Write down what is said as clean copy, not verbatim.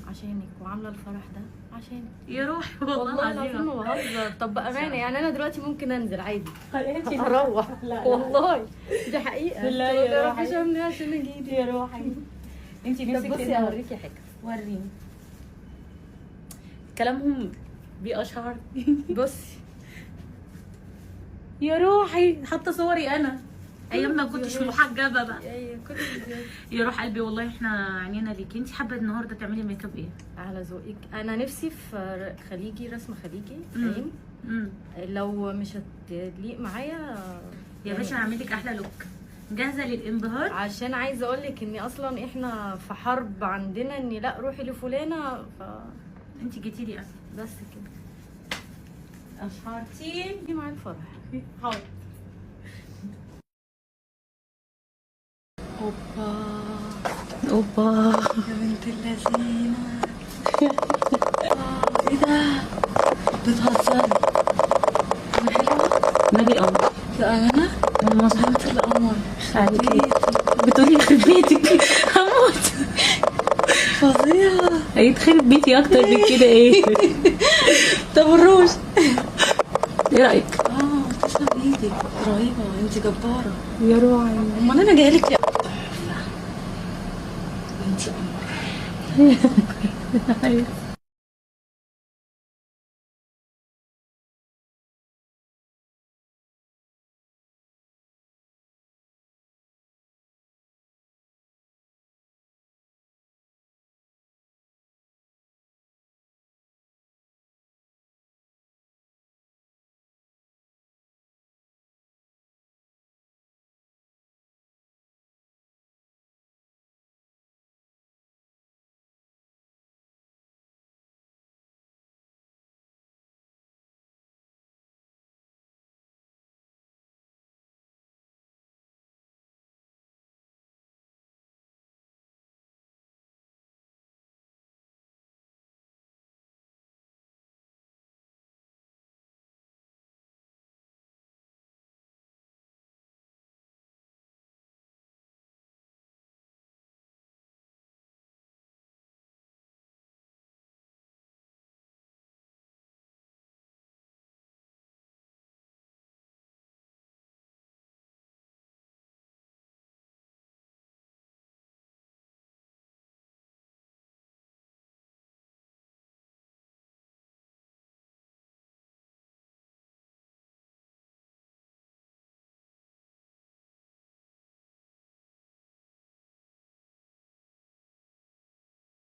عشانك، وعامله الفرح ده عشانك يا روحي والله العظيم ما بهزر. طب بامانه يعني انا دلوقتي ممكن انزل عادي اروح والله دي حقيقه. لا ما يا تعرفيش روحي. اعمل ايه عشان اجيلك. يا روحي انت طب نفسك بصي اوريكي حاجه. وريني كلامهم بأشعار. بصي يا روحي حاطه صوري انا ايام ما كنتش محجبه بقى. ايوه كنت يا روح قلبي والله احنا عينينا ليكي. انت حابه النهارده تعملي ميك اب ايه؟ على ذوقك. انا نفسي في خليجي، رسم خليجي فاهم. لو مش هتليق معايا يا باشا هعمل لك احلى لوك. جاهزه للانبهار؟ عشان عايزه اقول لك اني اصلا احنا في حرب عندنا اني لا روحي لفلانه انت جيتي لي انا بس كده اشهرتي دي مع الفرح. حاضر. اوبا اوبا يا بنت اللذينه. ايه ده بتهزري؟ انا حلوه نبي قمر. لا انا مظبوط. القمر عليكي بتقولي يخرب بيتك هموت. فظيعه. هيتخرب بيتي اكتر من كده ايه؟ طب الروج ايه رايك؟ تسلم ايدك رهيبه انت جباره. يا روحي امال انا جايه لك ليه؟ انت قمر.